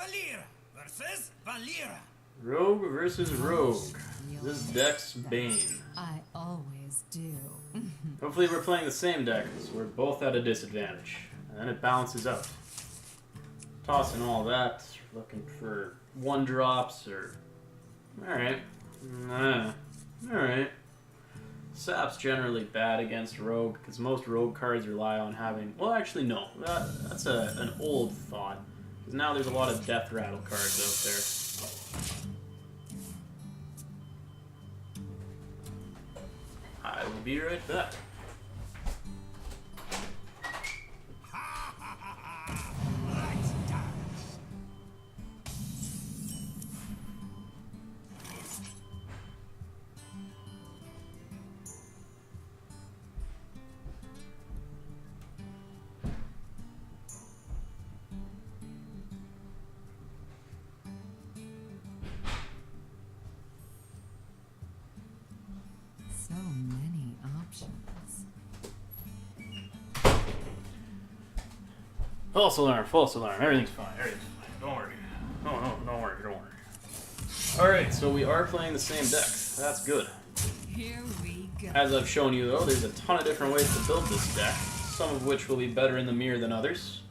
Valyra versus Valyra. Rogue versus Rogue. This deck's Bane. I always do. Hopefully we're playing the same deck, so we're both at a disadvantage. And then it balances out. Tossing all that, looking for 1-drops or... Alright. Alright. Sap's generally bad against Rogue, because most Rogue cards rely on having... Well, actually, no. That's an old thought. Because now there's a lot of Death Rattle cards out there. I will be right back. Let's dance. So many options. False alarm, false alarm. Everything's fine, everything's fine. Don't worry. No, don't worry, don't worry. Alright, so we are playing the same deck. That's good. Here we go. As I've shown you, though, there's a ton of different ways to build this deck, some of which will be better in the mirror than others.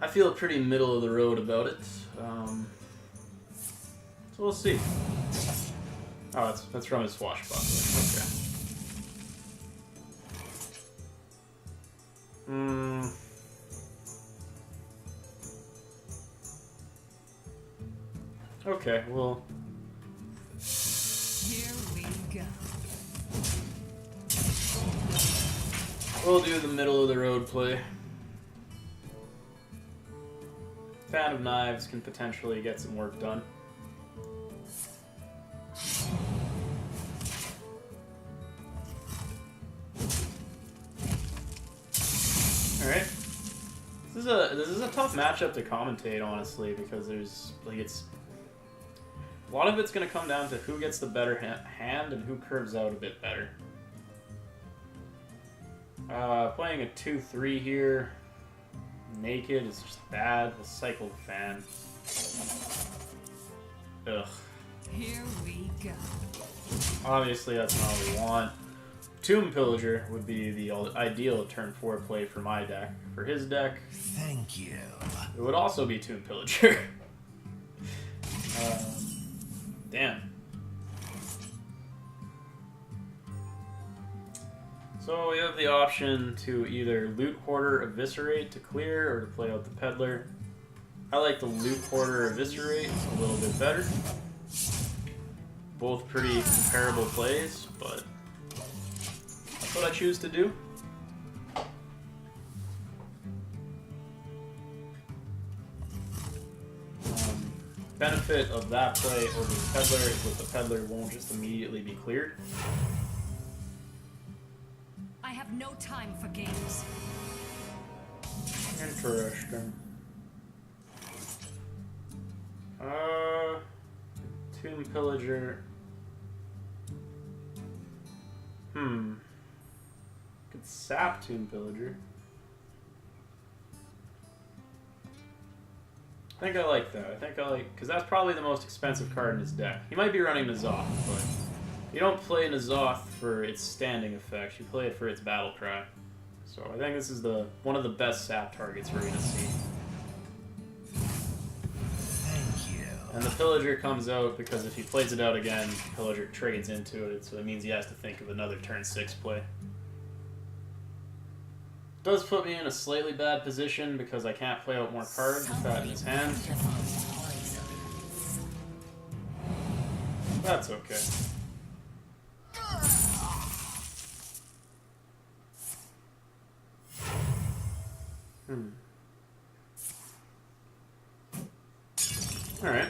I feel pretty middle of the road about it. So we'll see. Oh, that's from his swashbuckler. Okay. Okay, well... Here we go. We'll do the middle of the road play. Fan of Knives can potentially get some work done. Alright. This is a tough matchup to commentate, honestly, because there's a lot of it's going to come down to who gets the better hand and who curves out a bit better. Playing a 2-3 here, naked, is just bad. We'll cycle the fan. Ugh. Here we go. Obviously, that's not what we want. Tomb Pillager would be the ideal turn 4 play for my deck. For his deck, Thank you. it would also be Tomb Pillager. Damn. So we have the option to either Loot Hoarder Eviscerate to clear or to play out the Peddler. I like the Loot Hoarder Eviscerate a little bit better. Both pretty comparable plays, but that's what I choose to do. Benefit of that play over the Peddler is that the Peddler won't just immediately be cleared. I have no time for games. Interesting. Tomb Pillager. Could sap Tomb Pillager. I think I like that. Because that's probably the most expensive card in his deck. He might be running N'Zoth, but you don't play N'Zoth for its standing effect. You play it for its battle cry. So I think this is one of the best sap targets we're going to see. Thank you. And the Pillager comes out because if he plays it out again, Pillager trades into it, so it means he has to think of another turn 6 play. Does put me in a slightly bad position because I can't play out more cards with that in his hand. That's okay. Alright.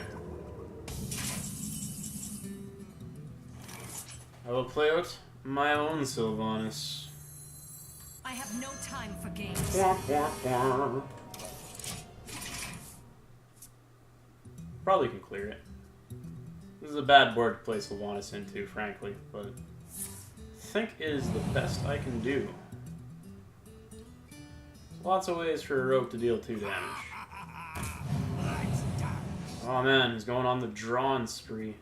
I will play out my own Sylvanas. I have no time for games. Probably can clear it. This is a bad board to play Sylvanas into, frankly, but I think it is the best I can do. Lots of ways for a rogue to deal 2 damage. Let's dance. Oh man, he's going on the drawn spree.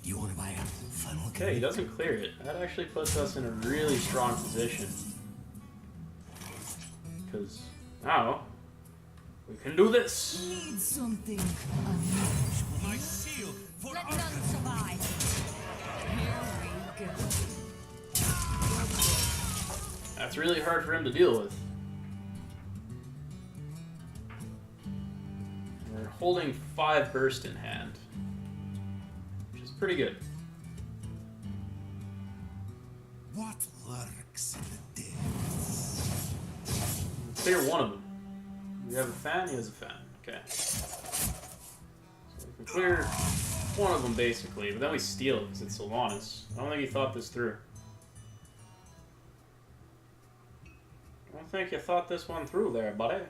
You want to buy a funnel Okay, cake? he doesn't clear it. That actually puts us in a really strong position. Because now we can do this. Need something unusual. My seal for Let none survive. Here we go. That's really hard for him to deal with. We're holding 5 burst in hand, which is pretty good. What lurks in the depths? Clear one of them. You have a fan? He has a fan. Okay. So we can clear one of them basically, but then we steal it because it's Sylvanas. I don't think he thought this through. I don't think you thought this one through there, buddy.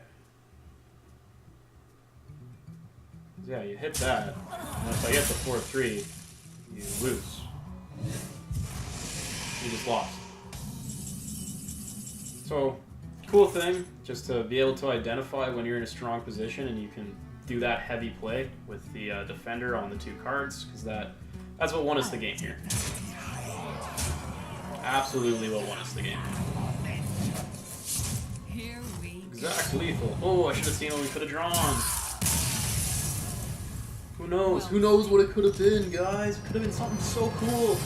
Yeah, you hit that, and if I get the 4-3, you lose. You just lost. So, cool thing, just to be able to identify when you're in a strong position and you can do that heavy play with the defender on the 2 cards, because that's what won us the game here. Absolutely what won us the game. Here we go. Exact lethal. Oh, I should have seen what we could have drawn. Who knows? Who knows what it could have been, guys? It could have been something so cool.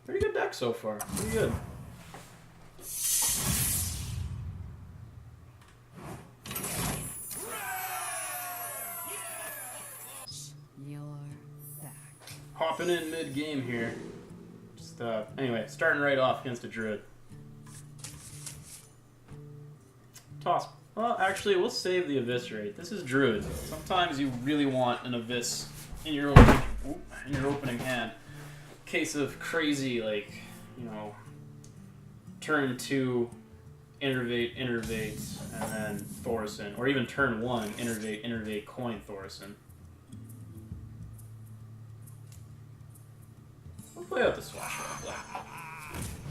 Pretty good deck so far. Pretty good. You're back. Hopping in mid-game here. Just, anyway, starting right off against a druid. Toss. Well, actually, we'll save the eviscerate. This is druid. Sometimes you really want an evis in your opening hand. Case of crazy, like, you know, turn 2, innervate, and then Thorson, or even turn 1, innervate, coin Thorson. We'll play out the swashbuckler.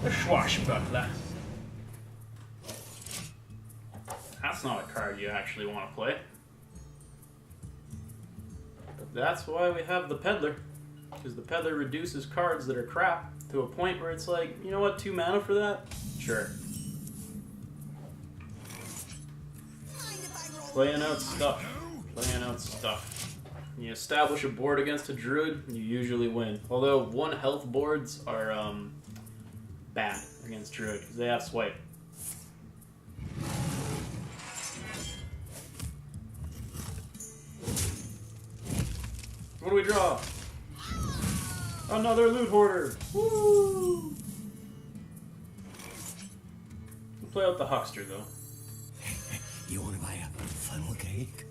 The swashbuckler. That's not a card you actually want to play. But that's why we have the Peddler. Because the Peddler reduces cards that are crap to a point where it's like, you know what, 2 mana for that? Sure. Playing out stuff. Playing out stuff. You establish a board against a druid, you usually win. Although 1 health boards are bad against druid because they have swipe. What do we draw? Another loot hoarder! Woo! We'll play out the huckster though. You want to buy a funnel cake?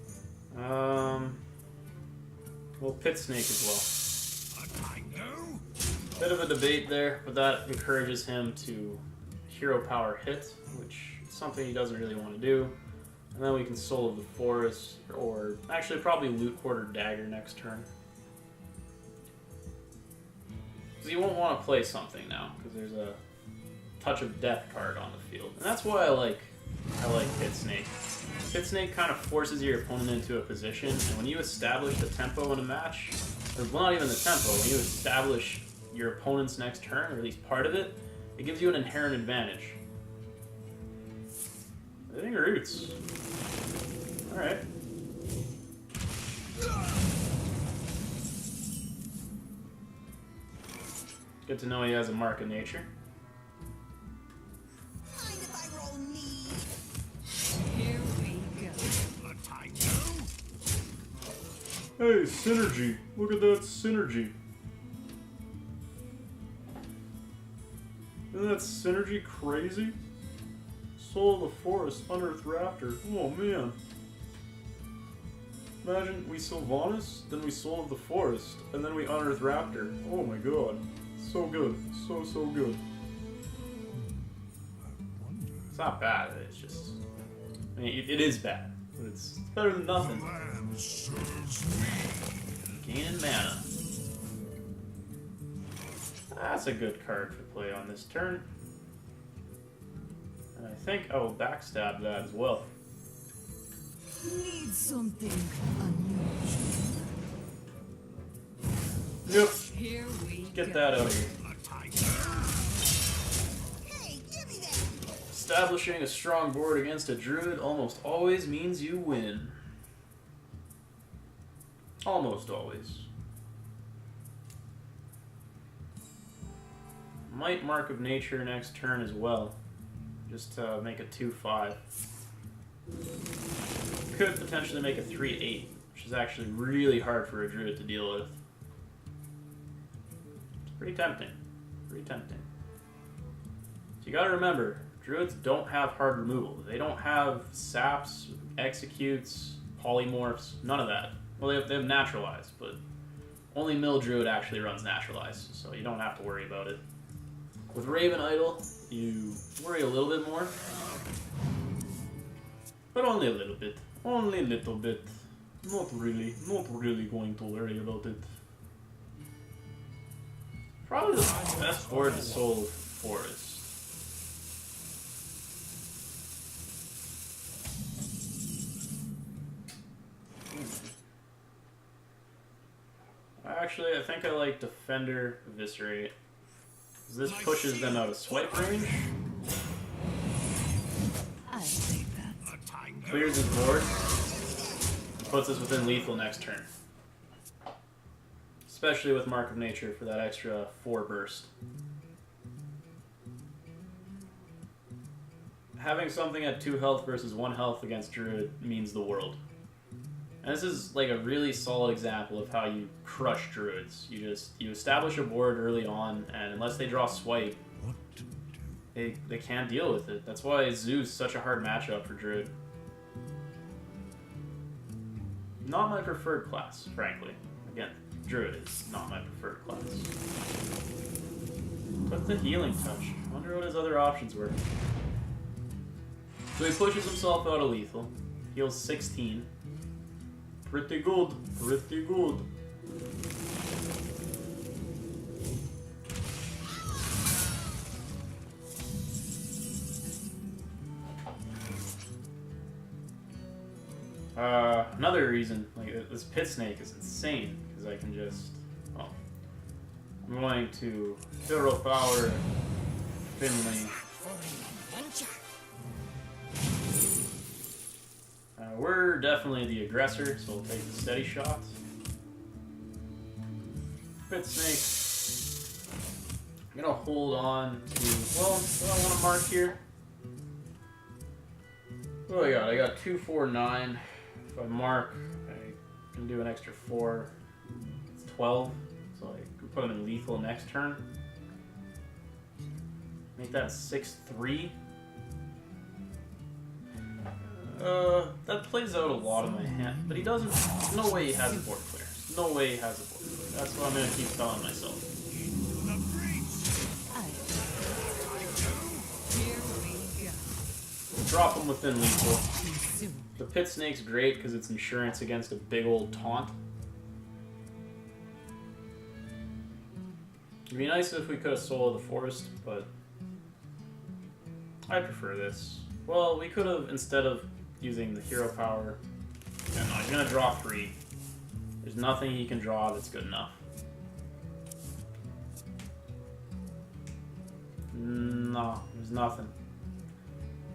Well, pit snake as well. I know. Bit of a debate there, but that encourages him to hero power hit, which is something he doesn't really want to do. And then we can Soul of the Forest, or actually probably Loot Hoarder Dagger next turn. Because you won't want to play something now, because there's a Touch of Death card on the field. And that's why I like Pit Snake. Pit Snake kind of forces your opponent into a position, and when you establish the tempo in a match, or well, not even the tempo, when you establish your opponent's next turn, or at least part of it, it gives you an inherent advantage. I think roots. Alright. Good to know he has a Mark of Nature. Mind if I roll me? Here we go. But I know. Hey, synergy. Look at that synergy. Isn't that synergy crazy? Soul of the Forest, Unearthed Raptor. Oh man. Imagine we Sylvanas, then we Soul of the Forest, and then we Unearthed Raptor. Oh my god. So good. So good. It's not bad, it's just mean, it is bad, but it's better than nothing. Gaining mana. That's a good card for play on this turn. And I think I will backstab that as well. Need something unusual. Yep. Here we Get go. that out of here. Hey, give me that. Establishing a strong board against a druid almost always means you win. Almost always. Might Mark of Nature next turn as well. Just to make a 2/5. Could potentially make a 3/8, which is actually really hard for a druid to deal with. It's pretty tempting. Pretty tempting. So you gotta remember, druids don't have hard removal. They don't have saps, executes, polymorphs, none of that. Well, they have naturalize, but only mill druid actually runs naturalize, so you don't have to worry about it. With Raven Idol, you worry a little bit more. But only a little bit. Only a little bit. Not really going to worry about it. Probably the best board is Soul Forest. Actually, I think I like Defender Eviscerate. This pushes them out of swipe range. I'll take that. Clears his board. Puts us within lethal next turn. Especially with Mark of Nature for that extra 4 burst. Having something at 2 health versus 1 health against Druid means the world. And this is like a really solid example of how you crush Druids. You establish a board early on, and unless they draw swipe, they can't deal with it. That's why Zoo's such a hard matchup for Druid. Not my preferred class, frankly. Again, Druid is not my preferred class. Took the healing touch. Wonder what his other options were. So he pushes himself out of lethal. Heals 16. Pretty good. Pretty good. Another reason, like this Pit Snake is insane, because I can just, well, I'm going to Hero Power, Finley. We're definitely the aggressor, so we'll take the steady shot. Pit Snake. I'm gonna hold on to, well, what do I want to mark here? What do I got? I got 2, 4, 9. If I mark, I can do an extra 4. It's 12, so I can put him in lethal next turn. Make that 6/3. That plays out a lot of my hand, but he doesn't. There's no way he has a board clear. No way he has a board clear. That's what I'm gonna keep telling myself. Drop him within lethal. The Pit Snake's great because it's insurance against a big old taunt. It'd be nice if we could have soloed the forest, but I prefer this. Well, we could have, instead of using the hero power, yeah, no, he's gonna draw 3. There's nothing he can draw that's good enough. No, there's nothing.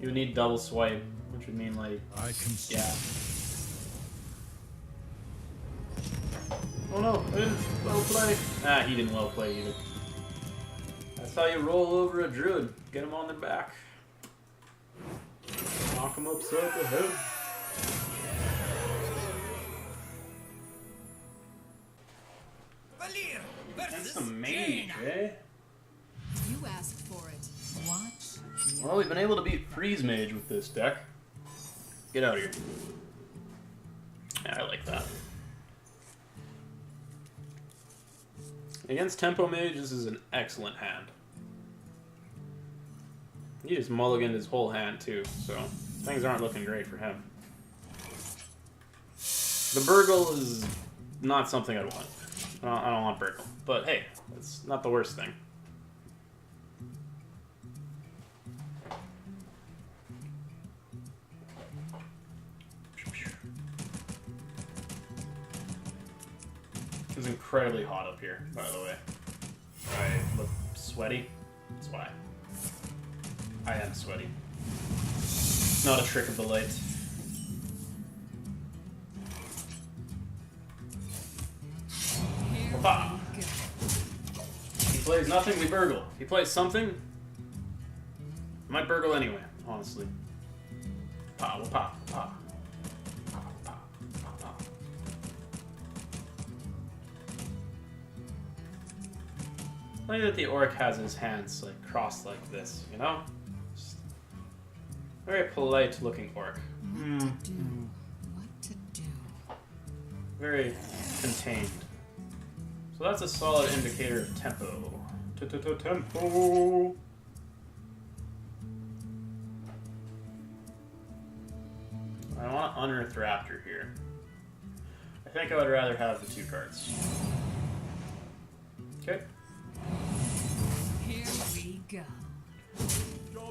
You would need double swipe, which would mean like, yeah. Oh no, I didn't well play. Ah, he didn't well play either. That's how you roll over a druid. Get him on their back. Knock him upside the head. That's the mage, eh? You asked for it. Watch. Well, we've been able to beat Freeze Mage with this deck. Get out of here. Yeah, I like that. Against Tempo Mage, this is an excellent hand. He just mulliganed his whole hand too, so Things aren't looking great for him. The Burgle is not something I'd want. I don't want Burgle. But hey, it's not the worst thing. It's incredibly hot up here, by the way. I look sweaty. That's why. I am sweaty. It's not a trick of the light. Opa! If he plays nothing, we burgle. If he plays something, I might burgle anyway, honestly. Pa, pa, pa. Funny that the orc has his hands like crossed like this, you know? Just very polite looking orc. What to do? What to do? Very contained. So that's a solid indicator of tempo. Tempo! I want Unearthed Raptor here. I think I would rather have the 2 cards. Okay. Here we go.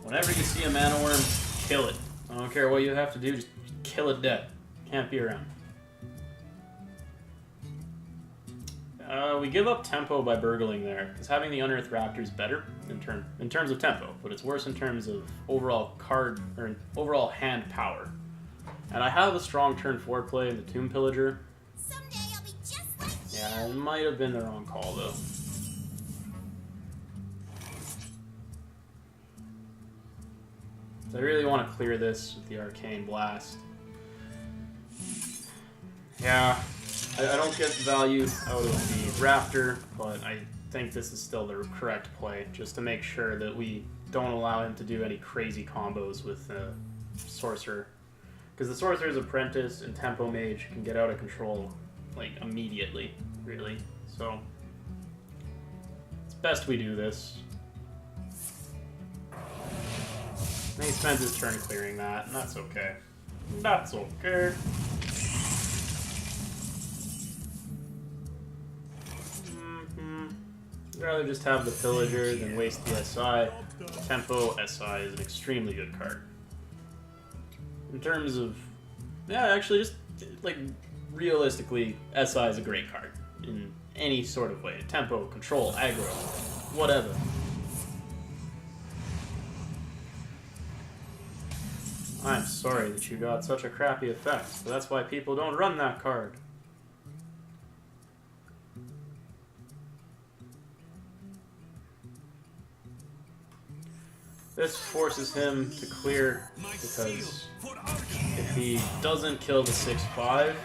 Whenever you see a mana worm, kill it. I don't care what you have to do, just kill it dead. Can't be around. We give up tempo by burgling there, because having the Unearthed Raptor is better in terms of tempo, but it's worse in terms of overall card or overall hand power. And I have a strong turn 4 play in the Tomb Pillager. Someday I'll be just like you. Yeah, it might have been the wrong call though. So I really want to clear this with the Arcane Blast. Yeah, I don't get value out of the Raptor, but I think this is still the correct play, just to make sure that we don't allow him to do any crazy combos with the Sorcerer. Because the Sorcerer's Apprentice and Tempo Mage can get out of control, like, immediately, really. So, it's best we do this. And he spends his turn clearing that, and that's okay. That's okay. I'd rather just have the Pillager than waste the SI. Tempo SI is an extremely good card. In terms of, yeah, actually, just like realistically, SI is a great card in any sort of way. Tempo, control, aggro, whatever. I'm sorry that you got such a crappy effect, but that's why people don't run that card. This forces him to clear, because if he doesn't kill the 6/5,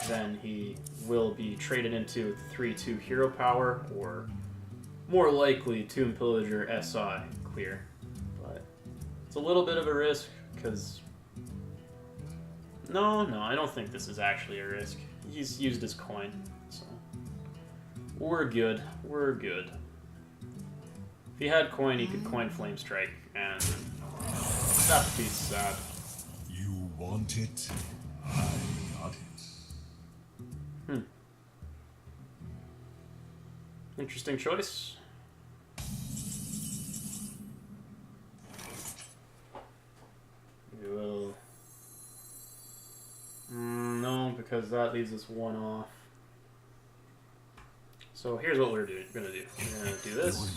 then he will be traded into 3/2 hero power, or more likely Tomb Pillager SI clear. But it's a little bit of a risk, because no, I don't think this is actually a risk. He's used his coin, so we're good. We're good. If he had coin, he could coin Flame Strike, and that would be sad. You want it? I got it. Interesting choice. We will... no, because that leaves us 1 off. So here's what we're gonna do. We're gonna do this.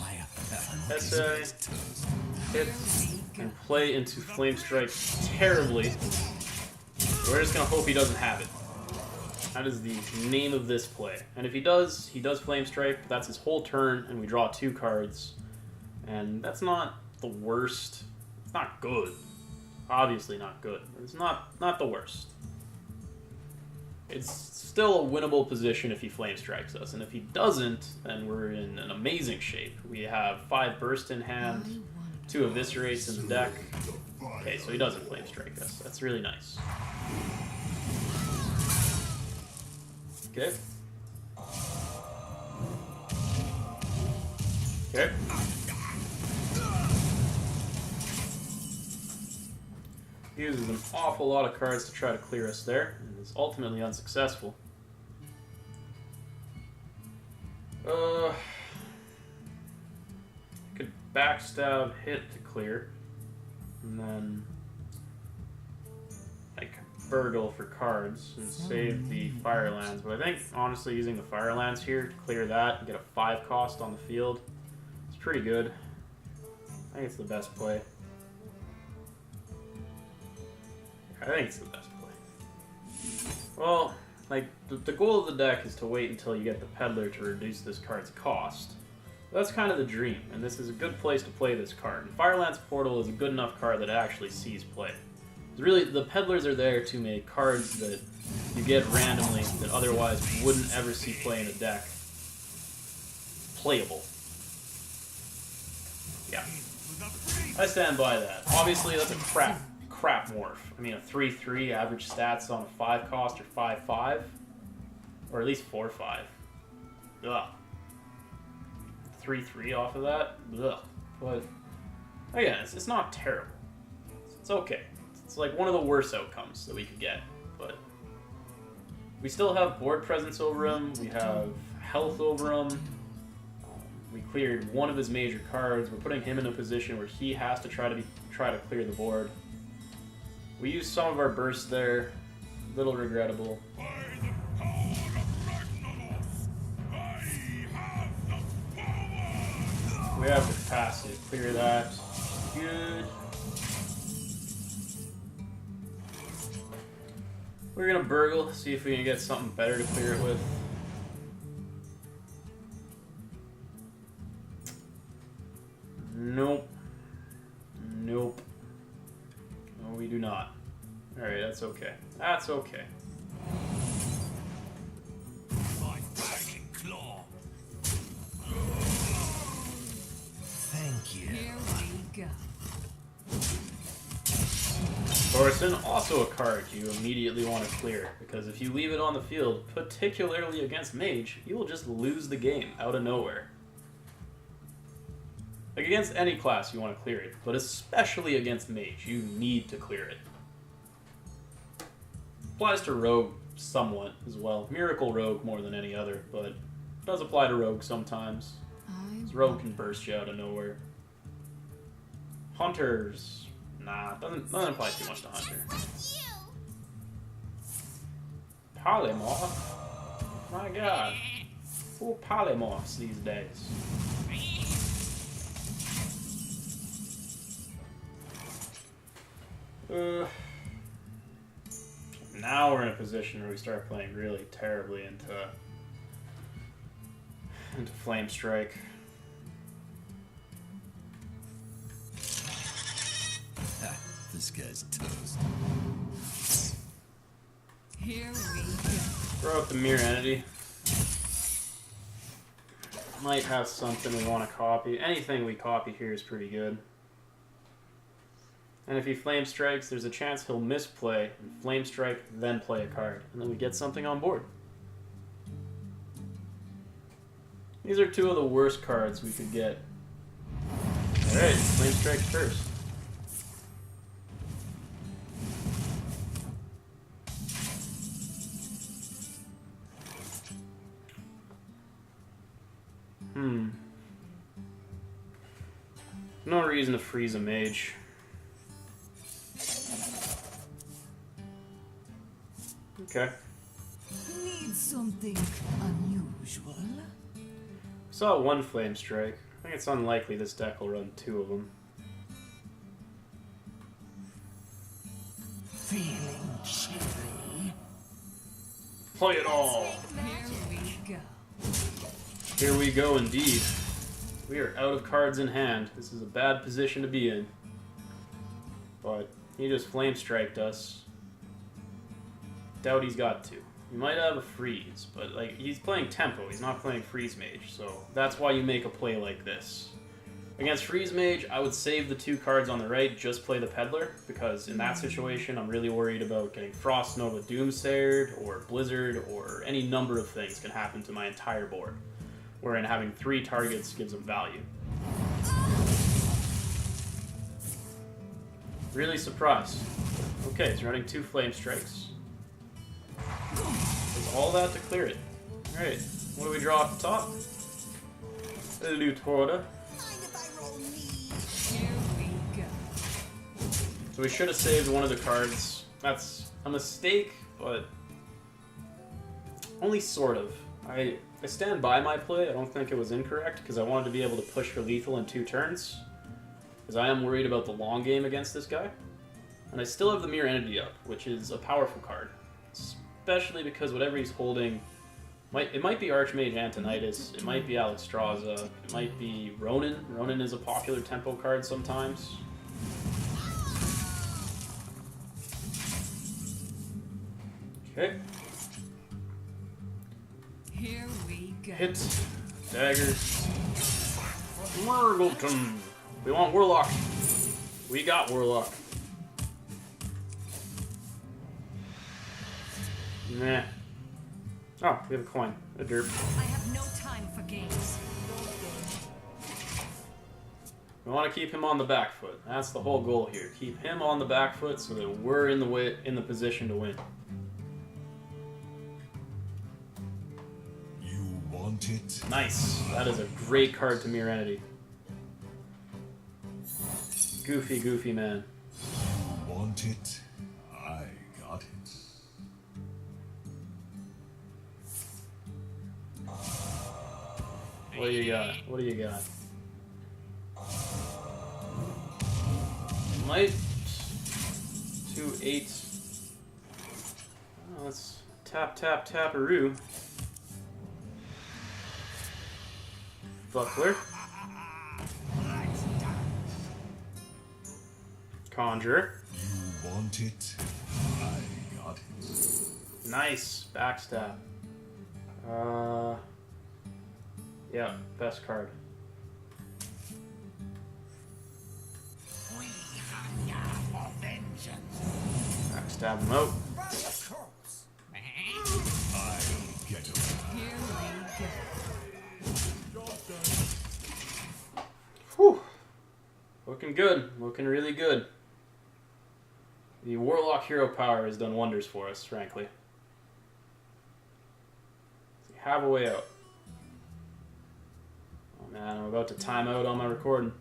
Essay, hit, and play into Flame Strike terribly. We're just gonna hope he doesn't have it. That is the name of this play. And if he does Flame Strike, but that's his whole turn, and we draw 2 cards. And that's not the worst. It's not good. Obviously not good. It's not the worst. It's still a winnable position if he Flame Strikes us, and if he doesn't, then we're in an amazing shape. We have 5 Burst in hand, 2 Eviscerates in the deck. Okay, so he doesn't Flame Strike us. That's really nice. Okay. Okay. Uses an awful lot of cards to try to clear us there, and is ultimately unsuccessful. Could backstab hit to clear, and then like burgle for cards and save the Firelands. But I think honestly using the Firelands here to clear that and get a 5 cost on the field is pretty good. I think it's the best play. I think it's the best play. Well, like, the goal of the deck is to wait until you get the Peddler to reduce this card's cost. That's kind of the dream, and this is a good place to play this card. And Firelands Portal is a good enough card that it actually sees play. Really, the Peddlers are there to make cards that you get randomly that otherwise wouldn't ever see play in a deck playable. Yeah. I stand by that. Obviously, that's a crap morph. I mean, a 3/3 average stats on a 5 cost or 5/5, or at least 4/5. Ugh. 3/3 off of that. Ugh. But again, it's not terrible. It's okay. It's like one of the worst outcomes that we could get, but we still have board presence over him. We have health over him. We cleared one of his major cards. We're putting him in a position where he has to try to clear the board. We used some of our bursts there. A little regrettable. We have the capacity to clear that. Good. We're gonna burgle, see if we can get something better to clear it with. Nope. Nope. No, we do not. Alright, that's okay. That's okay. My dragon claw. Thank you. Here we go. Thorson, also a card you immediately want to clear, because if you leave it on the field, particularly against Mage, you will just lose the game out of nowhere. Like, against any class you want to clear it, but especially against Mage, you need to clear it. Applies to Rogue somewhat as well. Miracle Rogue more than any other, but it does apply to Rogue sometimes. Rogue can burst you out of nowhere. Hunters, nah, doesn't apply too much to Hunter. Polymorph? My god. Who polymorphs these days? Now we're in a position where we start playing really terribly into Flame Strike. This guy's toast. Here we go. Throw out the Mirror Entity. Might have something we want to copy. Anything we copy here is pretty good. And if he Flame Strikes, there's a chance he'll misplay and Flame Strike, then play a card. And then we get something on board. These are two of the worst cards we could get. Alright, Flame Strike first. No reason to freeze a Mage. Okay. Need something unusual? Saw one Flame Strike. I think it's unlikely this deck will run 2 of them. Feeling chilly. Play it all! Here we go. Here we go indeed. We are out of cards in hand. This is a bad position to be in. But he just Flame Striked us. Doubt he's got to. He might have a freeze, but like he's playing tempo, he's not playing freeze mage, so that's why you make a play like this. Against freeze mage, I would save the 2 cards on the right, just play the Peddler, because in that situation I'm really worried about getting Frost Nova Doomsayered or Blizzard or any number of things can happen to my entire board. Wherein having 3 targets gives them value. Really surprised. Okay, he's running 2 Flame Strikes. Does all that to clear it. Alright, what do we draw off the top? Lutorda. Mind if I roll me? Here we go. So we should have saved one of the cards. That's a mistake, but only sort of. I stand by my play. I don't think it was incorrect because I wanted to be able to push for lethal in 2 turns. Because I am worried about the long game against this guy. And I still have the Mirror Entity up, which is a powerful card. Especially because whatever he's holding, it might be Archmage Antonidas, it might be Alexstrasza, it might be Ronin. Ronin is a popular tempo card sometimes. Okay. Here we go. Hit. Daggers. Murgleton. We want Warlock. We got Warlock. Nah. Oh, we have a coin. A derp. I have no time for games. We want to keep him on the back foot. That's the whole goal here. Keep him on the back foot so that we're in the position to win. You want it? Nice. That is a great card to Mirror Entity. Goofy, goofy man. You want it? I got it. What do you got? What do you got? Might 2/8. Oh, let's taparoo. Buckler. Conjure. You want it? I got it. Nice. Backstab. Yeah, best card. We hunger for vengeance. Backstab him out. I'll get him. Here we go. Whew. Looking good. Looking really good. The Warlock hero power has done wonders for us, frankly. We have a way out. Oh man, I'm about to time out on my recording.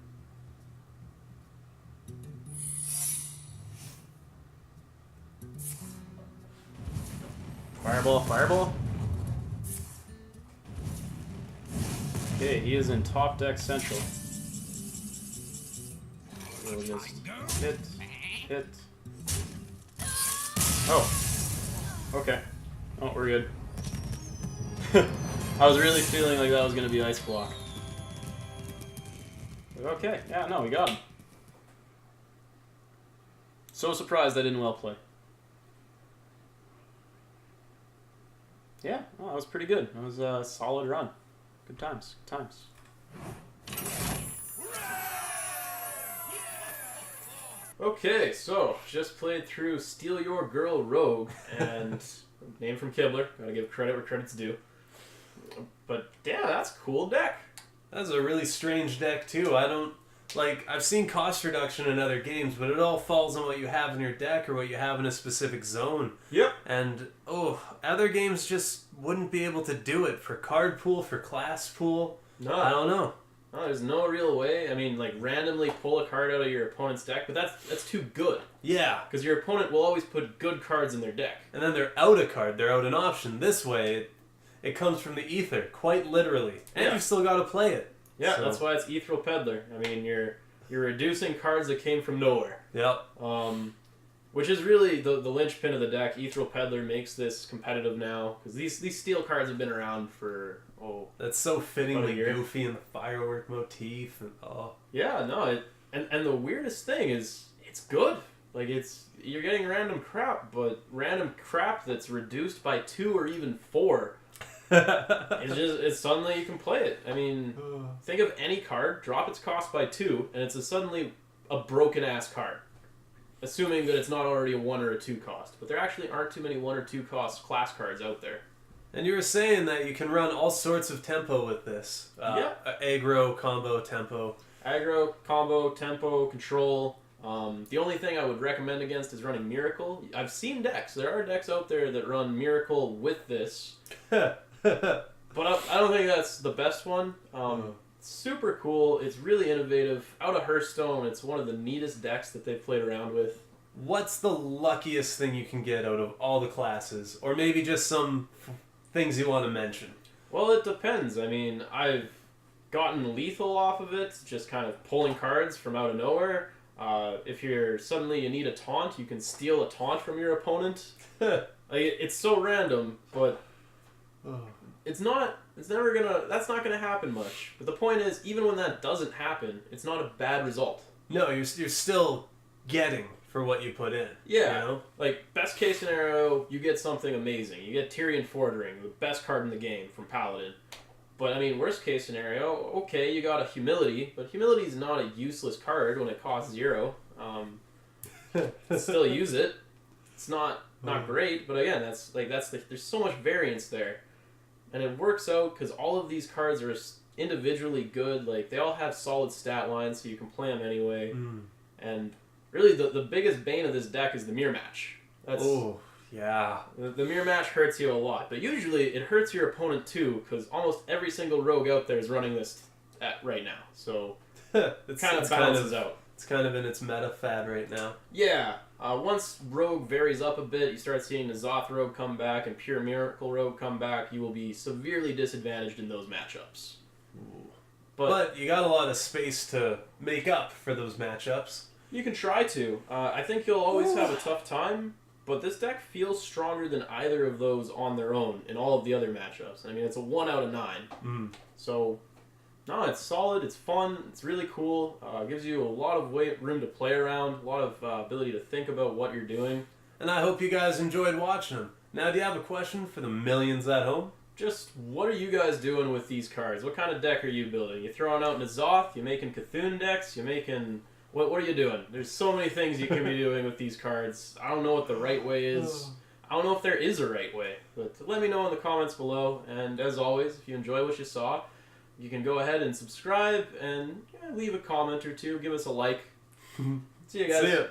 Fireball, fireball. Okay, he is in top deck central. We'll just hit, hit. Oh. Okay. Oh, we're good. I was really feeling like that was going to be Ice Block. Okay, yeah, no, we got him. So surprised I didn't well play. Yeah, oh, that was pretty good. That was a solid run. Good times, good times. Okay, so just played through Steal Your Girl Rogue, and name from Kibler. Gotta give credit where credit's due. But yeah, that's a cool deck. That's a really strange deck too. I don't like. I've seen cost reduction in other games, but it all falls on what you have in your deck or what you have in a specific zone. Yep. And other games just wouldn't be able to do it for card pool, for class pool. No, I don't know. No, there's no real way. I mean, like randomly pull a card out of your opponent's deck, but that's too good. Yeah, Because your opponent will always put good cards in their deck. and then they're out a card. They're out an option. This way, it comes from the ether, quite literally, and Yeah. you've still got to play it. Yeah, So- that's why it's Ethereal Peddler. I mean, you're reducing cards that came from nowhere. Yep. Which is really the linchpin of the deck. Ethereal Peddler makes this competitive now because these steel cards have been around for That's so fittingly About a year. goofy in the firework motif. And, yeah, no, and the weirdest thing is it's good. Like you're getting random crap, but random crap that's reduced by 2 or even 4. It's suddenly you can play it. I mean, think of any card, drop its cost by 2, and it's suddenly a broken ass card. Assuming that it's not already a 1 or a 2 cost, but there actually aren't too many 1 or 2 cost class cards out there. And you were saying that you can run all sorts of tempo with this. Yeah. Aggro, combo, tempo. Aggro, combo, tempo, control. The only thing I would recommend against is running Miracle. I've seen decks. There are decks out there that run Miracle with this. But I don't think that's the best one. Super cool. It's really innovative. Out of Hearthstone, it's one of the neatest decks that they've played around with. What's the luckiest thing you can get out of all the classes? Or maybe just some things you want to mention? Well, it depends. I mean, I've gotten lethal off of it, just kind of pulling cards from out of nowhere. If you need a taunt, you can steal a taunt from your opponent. It's so random, but that's not gonna happen much. But the point is, even when that doesn't happen, it's not a bad result. No, you're still getting for what you put in. Yeah. You know? Like, best case scenario, you get something amazing. You get Tyrion Fordring, the best card in the game from Paladin. But, I mean, worst case scenario, okay, you got a Humility, but Humility is not a useless card when it costs 0. Still use it. It's not great, but again, there's so much variance there. And it works out because all of these cards are individually good. Like, they all have solid stat lines, so you can play them anyway. And really, the biggest bane of this deck is the mirror match. Yeah. The mirror match hurts you a lot, but usually it hurts your opponent too, because almost every single rogue out there is running this right now. So it kind of balances out. It's kind of in its meta fad right now. Yeah. Once rogue varies up a bit, you start seeing the Zoth rogue come back and pure miracle rogue come back. You will be severely disadvantaged in those matchups. But you got a lot of space to make up for those matchups. You can try to. I think you'll always have a tough time. But this deck feels stronger than either of those on their own in all of the other matchups. I mean, it's a 1 out of 9. So, no, it's solid, it's fun, it's really cool. Gives you a lot of room to play around, a lot of ability to think about what you're doing. And I hope you guys enjoyed watching them. Now, do you have a question for the millions at home? Just, what are you guys doing with these cards? What kind of deck are you building? You throwing out N'Zoth? You making Cthulhu decks? You making... What are you doing? There's so many things you can be doing with these cards. I don't know what the right way is. I don't know if there is a right way. But let me know in the comments below. And as always, if you enjoy what you saw, you can go ahead and subscribe and leave a comment or two. Give us a like. See you guys. See ya.